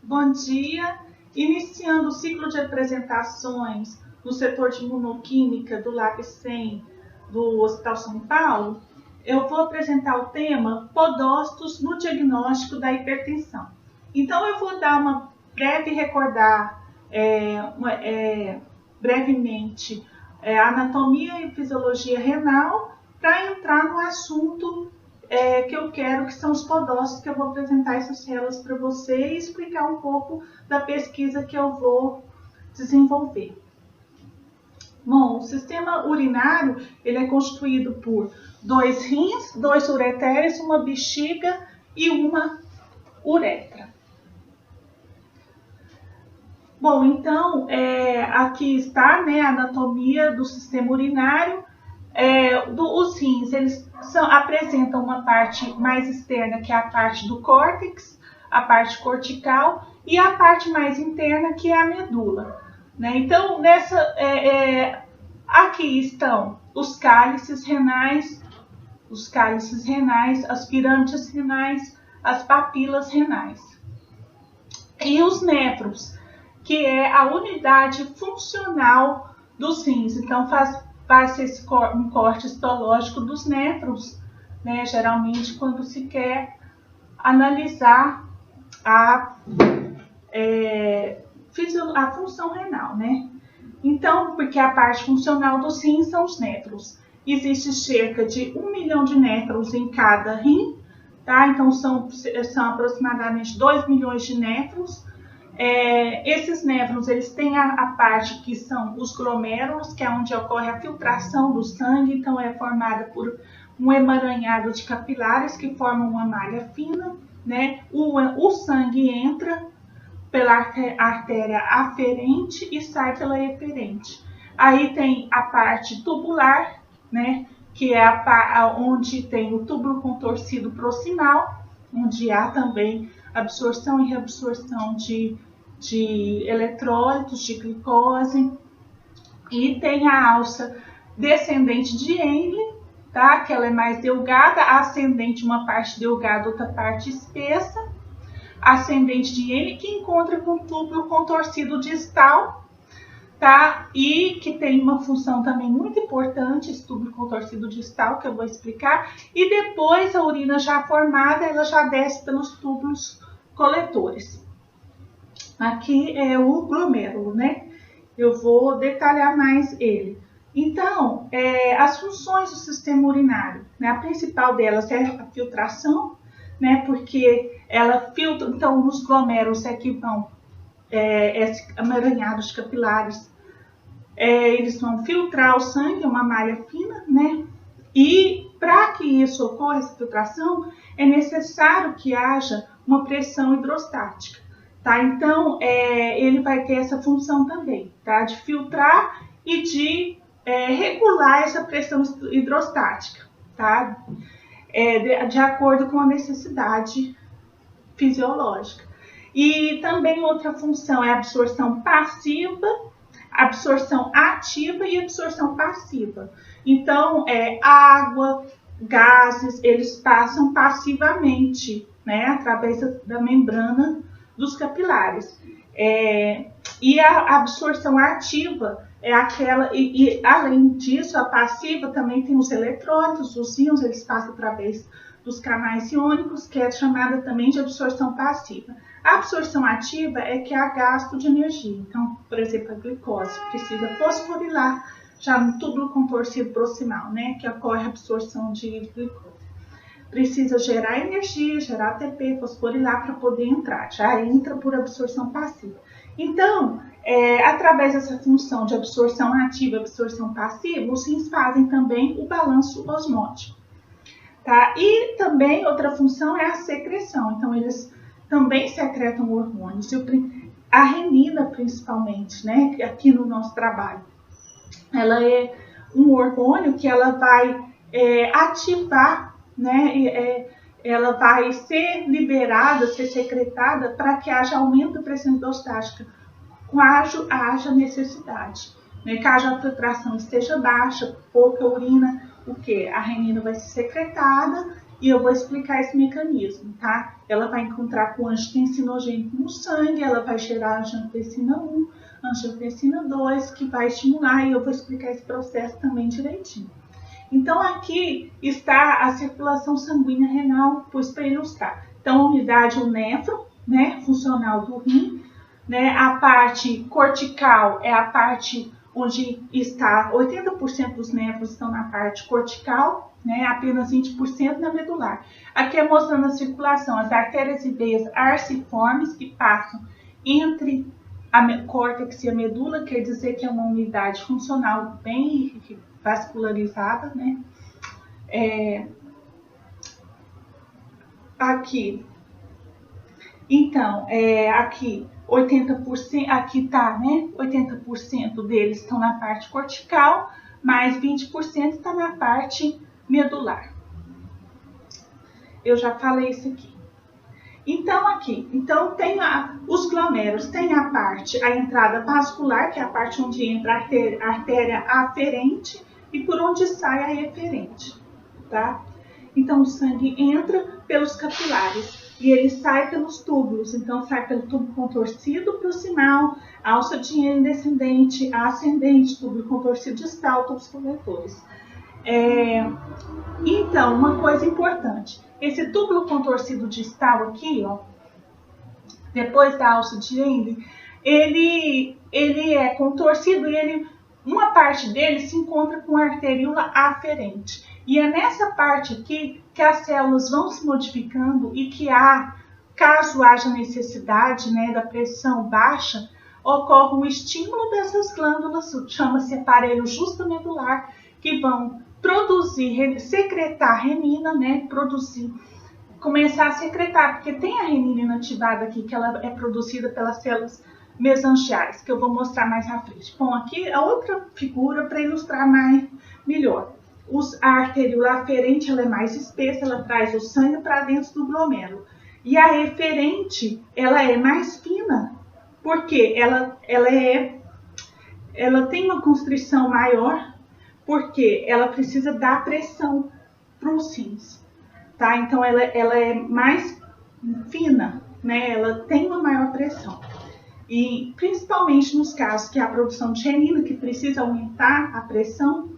Bom dia! Iniciando o ciclo de apresentações no setor de imunoquímica do LabCem do Hospital São Paulo, eu vou apresentar o tema podócitos no diagnóstico da hipertensão. Então, eu vou dar uma breve brevemente a anatomia e fisiologia renal para entrar no assunto que eu quero, que são os podócitos, que eu vou apresentar essas células para você e explicar um pouco da pesquisa que eu vou desenvolver. Bom, o sistema urinário ele é constituído por 2 rins, 2 ureteres, uma bexiga e uma uretra. Bom, então, aqui está, né, a anatomia do sistema urinário. Os rins, eles apresentam uma parte mais externa, que é a parte do córtex, a parte cortical, e a parte mais interna, que é a medula. Né? Então, aqui estão os cálices renais, as pirâmides renais, as papilas renais. E os néfrons, que é a unidade funcional dos rins. Então, faz-se um corte histológico dos néfrons, né, geralmente quando se quer analisar a função renal, né? Então, porque a parte funcional dos rins são os néfrons. Existe cerca de 1 milhão de néfrons em cada rim, tá? Então, são aproximadamente 2 milhões de néfrons. Esses néfrons, eles têm a parte que são os glomérulos, que é onde ocorre a filtração do sangue. Então, é formada por um emaranhado de capilares que formam uma malha fina, né? O sangue entra pela artéria aferente e sai pela eferente. Aí tem a parte tubular, né? Que é onde tem o túbulo contorcido proximal, onde há também absorção e reabsorção de eletrólitos, de glicose. E tem a alça descendente de Henle, tá? Que ela é mais delgada, ascendente uma parte delgada, outra parte espessa. Ascendente de Henle, que encontra com o túbulo contorcido distal, tá? E que tem uma função também muito importante, esse túbulo contorcido distal, que eu vou explicar. E depois a urina já formada, ela já desce pelos túbulos coletores. Aqui é o glomérulo, né? Eu vou detalhar mais ele. Então, as funções do sistema urinário, né? A principal delas é a filtração, né? Porque ela filtra, então, nos glomérulos que vão emaranhados capilares, eles vão filtrar o sangue, uma malha fina, né? E para que isso ocorra, essa filtração, é necessário que haja uma pressão hidrostática, tá? Então, ele vai ter essa função também, tá? De filtrar e de regular essa pressão hidrostática, tá? De acordo com a necessidade fisiológica. E também outra função é a absorção passiva, absorção ativa e absorção passiva. Então, água, gases, eles passam passivamente, né, através da membrana dos capilares. E a absorção ativa é aquela, e além disso, a passiva também tem os eletrólitos, os íons, eles passam através dos canais iônicos, que é chamada também de absorção passiva. A absorção ativa é que há gasto de energia. Então, por exemplo, a glicose precisa fosforilar já no túbulo contorcido proximal, né, que ocorre a absorção de glicose. Precisa gerar energia, gerar ATP, fosforilar para poder entrar. Já entra por absorção passiva. Então, através dessa função de absorção ativa e absorção passiva, os rins fazem também o balanço osmótico. Tá? E também outra função é a secreção. Então, eles também secretam hormônios. A renina, principalmente, né? Aqui no nosso trabalho, ela é um hormônio que ela vai ativar, né? Ela vai ser liberada, ser secretada para que haja aumento da pressão hidrostática, haja necessidade, né? Caso a filtração esteja baixa, pouca urina, a renina vai ser secretada e eu vou explicar esse mecanismo, tá? ela vai encontrar com angiotensinogênico no sangue, ela vai gerar angiotensina 1, angiotensina 2, que vai estimular, e eu vou explicar esse processo também direitinho. Então, aqui está a circulação sanguínea renal, pus para ilustrar. Então, a unidade, o nefro, né, funcional do rim, né, a parte cortical é a parte onde está 80% dos néfros estão na parte cortical, né, apenas 20% na medular. Aqui é mostrando a circulação, as artérias e veias arciformes que passam entre a córtex e a medula, quer dizer que é uma unidade funcional bem vascularizada, né? Aqui, então, aqui 80%, aqui tá, né? 80% deles estão na parte cortical, mais 20% está na parte medular. Eu já falei isso aqui. Então, aqui, tem os glomérulos, tem a parte, a entrada vascular, que é a parte onde entra a artéria aferente e por onde sai a eferente, tá? Então, o sangue entra pelos capilares e ele sai pelos túbulos. Então, sai pelo túbulo contorcido proximal, alça de Henle descendente, ascendente, túbulo contorcido distal, túbulos coletores. Então, uma coisa importante, esse túbulo contorcido distal aqui, ó, depois da alça de Henle, ele é contorcido e uma parte dele se encontra com a arteríola aferente. E é nessa parte aqui que as células vão se modificando e que caso haja necessidade, né, da pressão baixa, ocorre um estímulo dessas glândulas, chama-se aparelho justamedular, que vão secretar renina, né, começar a secretar, porque tem a renina inativada aqui, que ela é produzida pelas células mesangiais, que eu vou mostrar mais à frente. Bom, aqui a outra figura para ilustrar melhor. A arteríola aferente, ela é mais espessa, ela traz o sangue para dentro do glomérulo. E a eferente, ela é mais fina, porque ela tem uma constrição maior, porque ela precisa dar pressão para os rins, tá? Então, ela é mais fina, né? Ela tem uma maior pressão. E, principalmente nos casos que há a produção de renina, que precisa aumentar a pressão,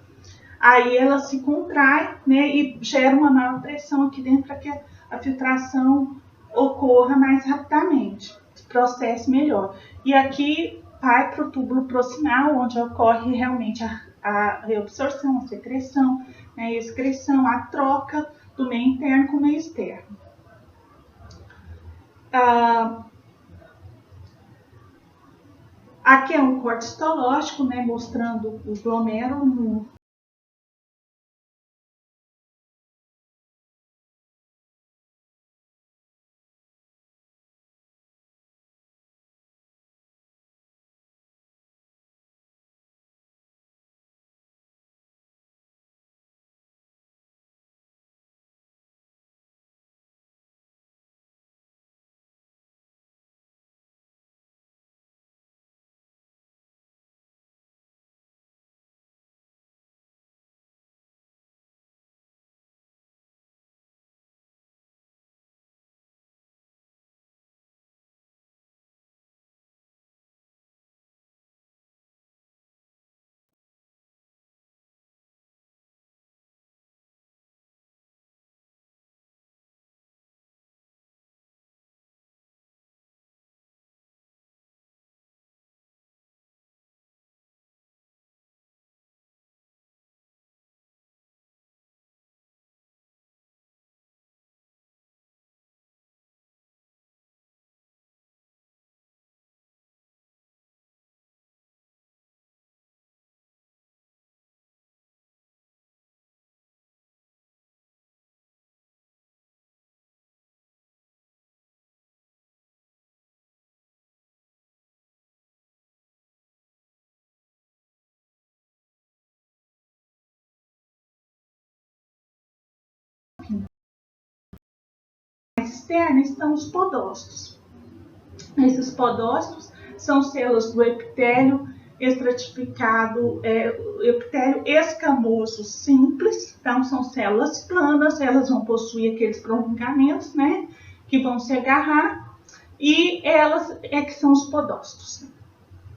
aí ela se contrai, né? E gera uma maior pressão aqui dentro para que a filtração ocorra mais rapidamente, processe melhor. E aqui vai para o túbulo proximal, onde ocorre realmente a reabsorção, a secreção, né, a excreção, a troca do meio interno com o meio externo. Aqui é um corte histológico, né, mostrando o glomérulo externa estão os podócitos. Esses podócitos são células do epitélio estratificado, epitélio escamoso simples, então são células planas, elas vão possuir aqueles prolongamentos, né, que vão se agarrar, e elas é que são os podócitos,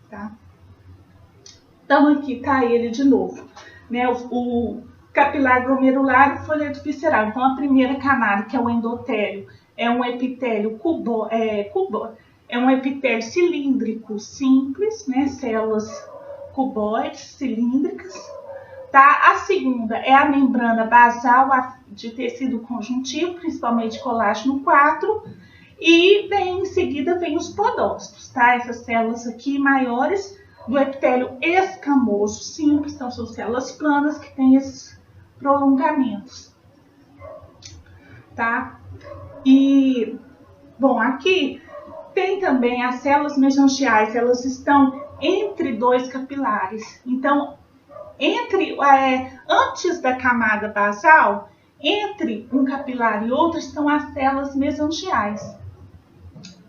tá? Então aqui tá ele de novo, né? O capilar glomerular e folheto visceral. Então a primeira camada, que é o endotélio, é um epitélio é um epitélio cilíndrico simples, né? Células cuboides cilíndricas. Tá? A segunda é a membrana basal de tecido conjuntivo, principalmente colágeno 4, e em seguida vem os podócitos, tá? Essas células aqui maiores do epitélio escamoso simples, então são células planas que têm esses prolongamentos, tá? E, bom, aqui tem também as células mesangiais, elas estão entre dois capilares, então antes da camada basal, entre um capilar e outro, estão as células mesangiais.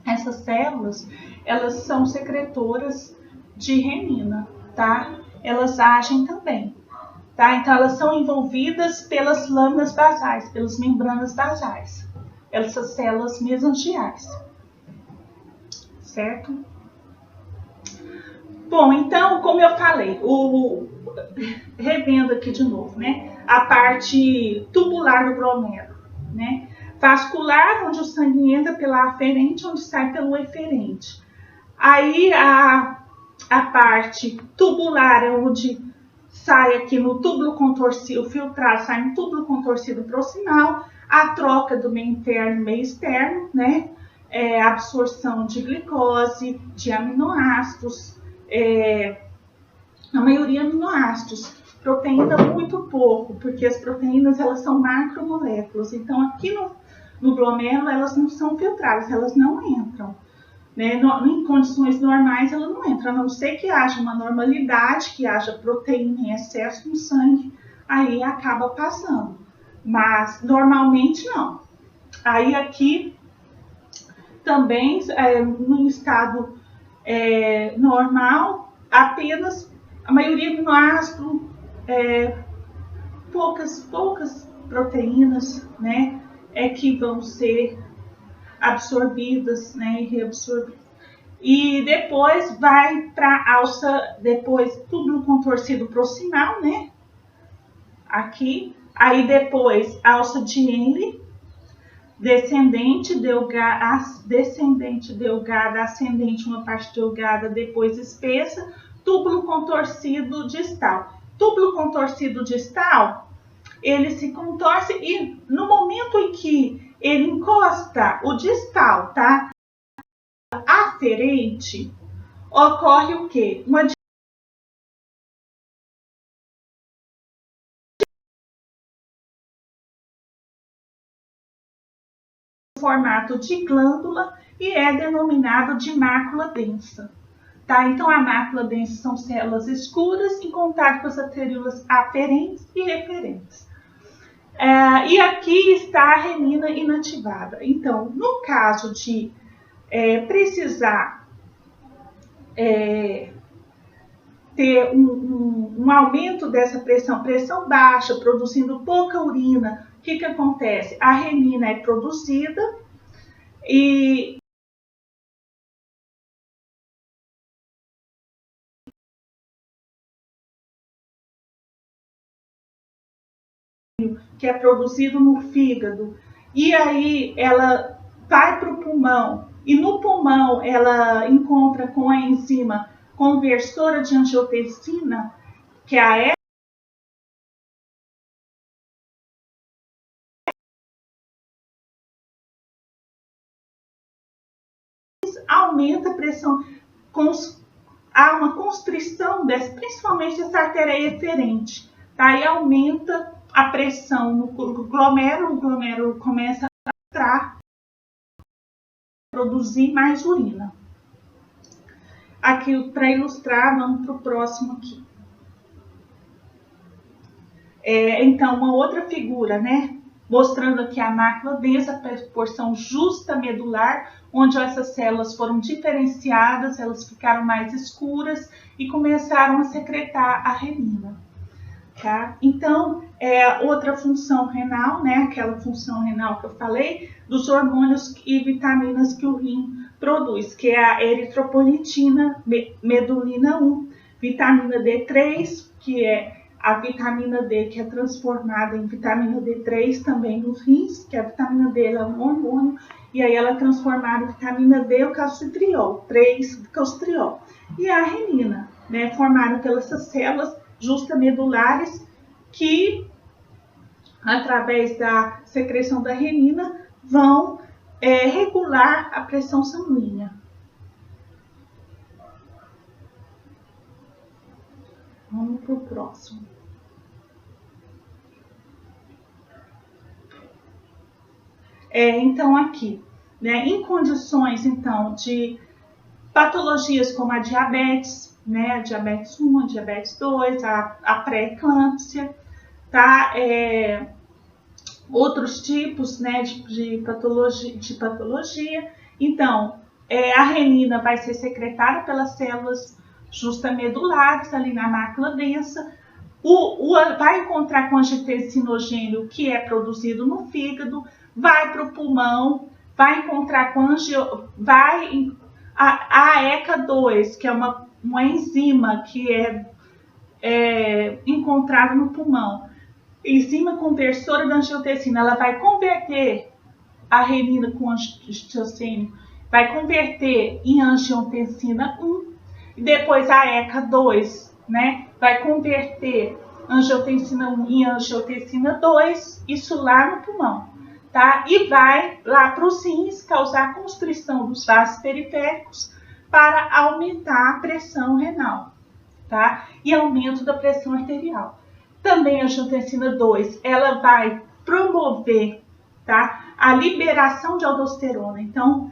Essas células, elas são secretoras de renina, tá? Elas agem também, tá? Então, elas são envolvidas pelas lâminas basais, pelas membranas basais. Essas células mesangiais, certo? Bom, então, como eu falei, revendo aqui de novo, né? A parte tubular do glomérulo, né? Vascular, onde o sangue entra pela aferente, onde sai pelo eferente. Aí a parte tubular é onde sai aqui no túbulo contorcido, o filtrado sai no túbulo contorcido proximal, a troca do meio interno e meio externo, né? Absorção de glicose, de aminoácidos, a maioria aminoácidos, proteína muito pouco, porque as proteínas elas são macromoléculas, então aqui no glomérulo elas não são filtradas, elas não entram, né? Em condições normais ela não entra, a não ser que haja uma normalidade, que haja proteína em excesso no sangue, aí acaba passando, mas normalmente não. Aí aqui também no estado normal, apenas a maioria do aminoácido, poucas proteínas, né, que vão ser absorvidas, né, e reabsorvidas. E depois vai para a alça, depois túbulo contorcido proximal, né, aqui. Aí depois alça de Henle, descendente, delgada, ascendente, uma parte delgada, depois espessa, túbulo contorcido distal. Túbulo contorcido distal, ele se contorce e no momento em que ele encosta o distal, tá? Aferente, ocorre o quê? Uma formato de glândula e é denominado de mácula densa. Tá? Então, a mácula densa são células escuras em contato com as arteriolas aferentes e referentes. E aqui está a renina inativada. Então, no caso de precisar ter um aumento dessa pressão baixa, produzindo pouca urina, o que acontece? A renina é produzida e que é produzido no fígado, e aí ela vai para o pulmão, e no pulmão ela encontra com a enzima conversora de angiotensina, que é a aumenta a pressão, há uma constrição principalmente dessa artéria eferente, tá? E aumenta a pressão no glomérulo, o glomérulo começa a entrar, produzir mais urina. Aqui, para ilustrar, vamos para o próximo aqui. Então, uma outra figura, né? Mostrando aqui a mácula densa, a porção justa medular, onde essas células foram diferenciadas, elas ficaram mais escuras e começaram a secretar a renina. tá? Então, outra função renal, né? Aquela função renal que eu falei, dos hormônios e vitaminas que o rim produz, que é a eritropoetina, medulina 1, vitamina D3, que é a vitamina D que é transformada em vitamina D3 também nos rins, que a vitamina D é um hormônio, e aí ela é transformada em vitamina D, o calcitriol, 3-calcitriol. E a renina, né, formada pelas células justamedulares que, através da secreção da renina, vão regular a pressão sanguínea. Vamos para o próximo. Então, aqui, né, em condições, então, de patologias como a diabetes, né, a diabetes 1, a diabetes 2, a pré-eclâmpsia, tá? Outros tipos, né, de patologia. Então, a renina vai ser secretada pelas células justamedulares ali na mácula densa, vai encontrar com angiotensinogênio que é produzido no fígado, vai para o pulmão, vai encontrar com a ECA2, que é uma enzima que é encontrada no pulmão, enzima conversora da angiotensina, ela vai converter a renina com angiotensina, vai converter em angiotensina 1, e depois a ECA2, né, vai converter angiotensina 1 em angiotensina 2, isso lá no pulmão, tá? E vai lá para os rins causar constrição dos vasos periféricos para aumentar a pressão renal, tá? E aumento da pressão arterial. Também a angiotensina 2, ela vai promover, tá, a liberação de aldosterona. Então,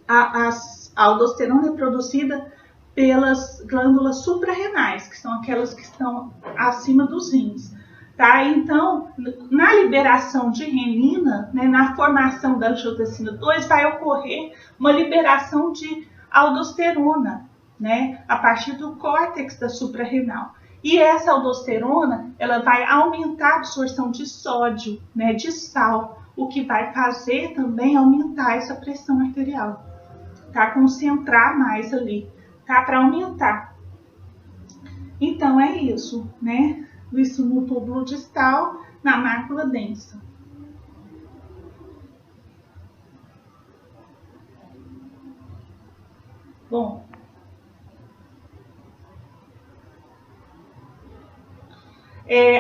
a aldosterona é produzida pelas glândulas suprarrenais, que são aquelas que estão acima dos rins, tá? Então, na liberação de renina, né, na formação da angiotensina 2, vai ocorrer uma liberação de aldosterona, né, a partir do córtex da suprarrenal. E essa aldosterona, ela vai aumentar a absorção de sódio, né, de sal, o que vai fazer também aumentar essa pressão arterial, tá? Concentrar mais ali, tá? Para aumentar. Então, é isso, né? Isso no túbulo distal, na mácula densa. Bom,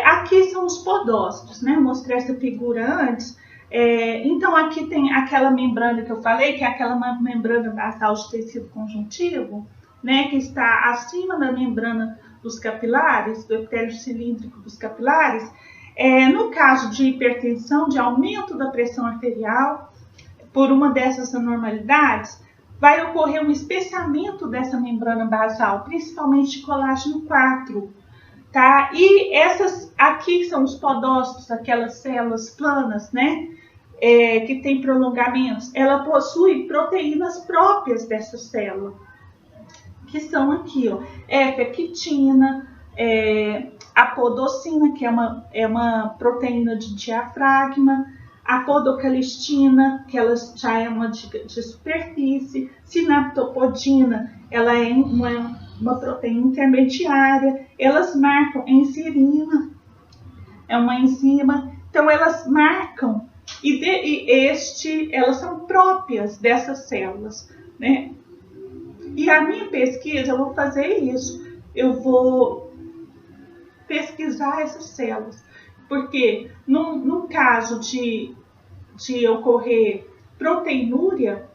aqui são os podócitos, né? Eu mostrei essa figura antes. Então, aqui tem aquela membrana que eu falei, que é aquela membrana basal de tecido conjuntivo, né? Que está acima da membrana dos capilares, do epitélio cilíndrico dos capilares. No caso de hipertensão, de aumento da pressão arterial, por uma dessas anormalidades, vai ocorrer um espessamento dessa membrana basal, principalmente de colágeno 4. Tá? E essas aqui são os podócitos, aquelas células planas, né? Que tem prolongamentos. Ela possui proteínas próprias dessa célula, que são aqui, ó, quitina, a podocina, que é uma proteína de diafragma, a podocalistina, que ela já é uma de superfície, sinaptopodina, ela é uma proteína intermediária, elas marcam enzima, é uma enzima, então elas marcam, elas são próprias dessas células, né? E a minha pesquisa, eu vou fazer isso, eu vou pesquisar essas células, porque no caso de ocorrer proteinúria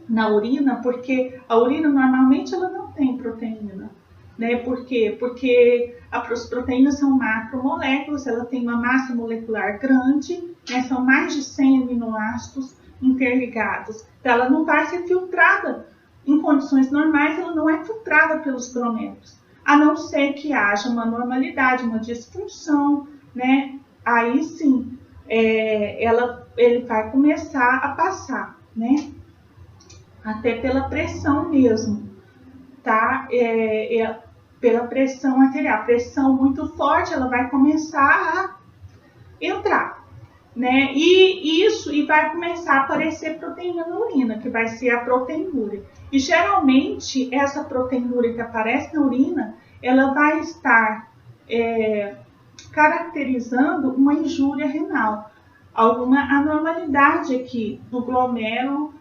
na urina, porque a urina normalmente ela não tem proteína, né? Por quê? Porque as proteínas são macromoléculas, ela tem uma massa molecular grande, né? São mais de 100 aminoácidos interligados, então ela não vai ser filtrada. Em condições normais, ela não é filtrada pelos glomérulos, a não ser que haja uma anormalidade, uma disfunção, né? Aí sim, ele vai começar a passar, né? Até pela pressão mesmo, tá? pela pressão arterial. Pressão muito forte, ela vai começar a entrar, né? E vai começar a aparecer proteína na urina, que vai ser a proteinúria. E geralmente essa proteinúria que aparece na urina, ela vai estar caracterizando uma injúria renal, alguma anormalidade aqui do glomérulo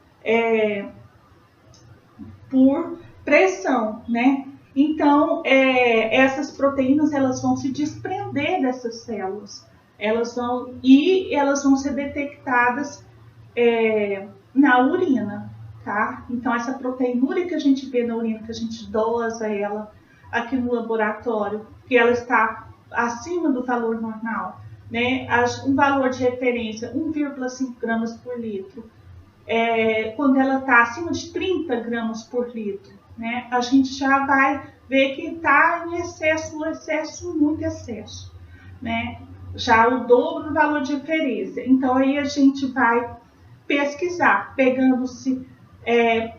por pressão, né? Então, essas proteínas, elas vão se desprender dessas células, elas vão ser detectadas na urina, tá? Então, essa proteinúria que a gente vê na urina, que a gente dosa ela aqui no laboratório, que ela está acima do valor normal, né? Um valor de referência, 1,5 gramas por litro. Quando ela está acima de 30 gramas por litro, né, a gente já vai ver que está em excesso, muito excesso, né, já o dobro do valor de referência. Então, aí a gente vai pesquisar,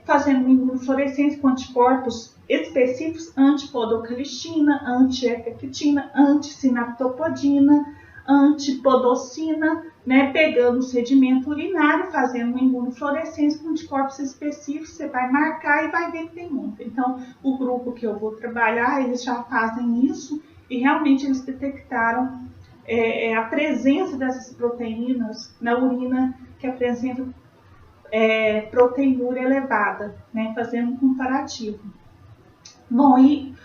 fazendo uma imunofluorescência com anticorpos específicos, antipodocalistina, anti-ecactina, antissinaptopodina, antipodocina, né, pegando o sedimento urinário, fazendo uma imunofluorescência com anticorpos específicos, você vai marcar e vai ver que tem muito. Então, o grupo que eu vou trabalhar, eles já fazem isso e realmente eles detectaram a presença dessas proteínas na urina, que apresenta proteinúria elevada, né, fazendo um comparativo. Bom, e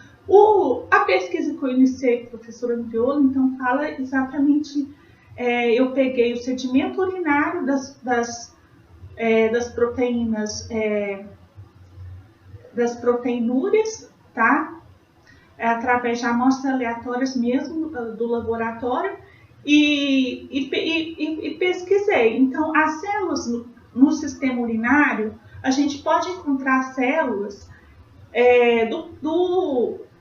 a pesquisa que eu iniciei com a professora Andriolo, então, fala exatamente, eu peguei o sedimento urinário das proteínas, das proteinúrias, tá? Através de amostras aleatórias mesmo do laboratório e pesquisei. Então, as células no sistema urinário, a gente pode encontrar células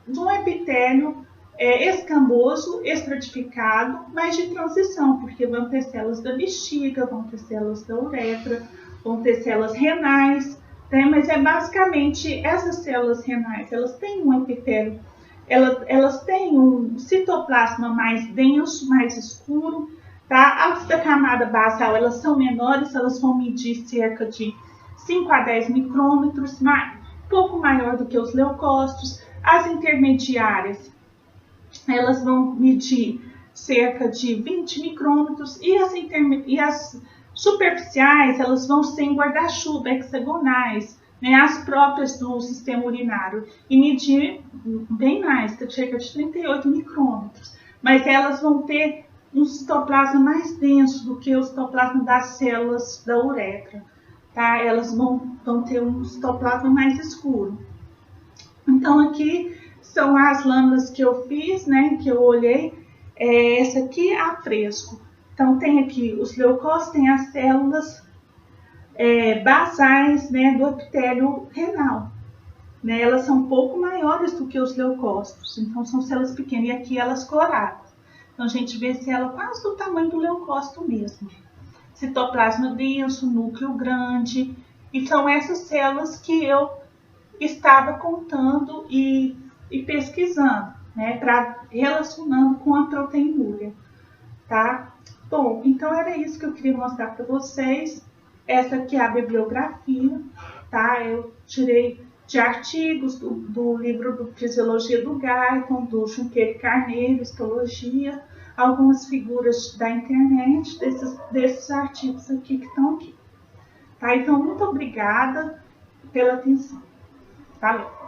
de um epitélio escamoso, estratificado, mas de transição, porque vão ter células da bexiga, vão ter células da uretra, vão ter células renais, né? Mas basicamente essas células renais, elas têm um epitélio, elas têm um citoplasma mais denso, mais escuro, tá? As da camada basal, elas são menores, elas vão medir cerca de 5 a 10 micrômetros, pouco maior do que os leucócitos. As intermediárias, elas vão medir cerca de 20 micrômetros e as superficiais, elas vão ser em guarda-chuva, hexagonais, né, as próprias do sistema urinário, e medir bem mais, cerca de 38 micrômetros. Mas elas vão ter um citoplasma mais denso do que o citoplasma das células da uretra, tá? Elas vão ter um citoplasma mais escuro. Então, aqui são as lâminas que eu fiz, né, que eu olhei. Essa aqui é a fresco. Então, tem aqui os leucócitos, tem as células basais, né, do epitélio renal. Né, elas são um pouco maiores do que os leucócitos, então são células pequenas. E aqui elas coradas. Então, a gente vê célula quase do tamanho do leucócito mesmo. Citoplasma denso, núcleo grande. E são essas células que eu estava contando e pesquisando, né, relacionando com a proteinúria, tá? Bom, então era isso que eu queria mostrar para vocês. Essa aqui é a bibliografia, tá? Eu tirei de artigos do livro do Fisiologia do Guyton, do Junqueira Carneiro, Histologia, algumas figuras da internet, desses artigos aqui que estão aqui. Tá? Então, muito obrigada pela atenção. Valeu!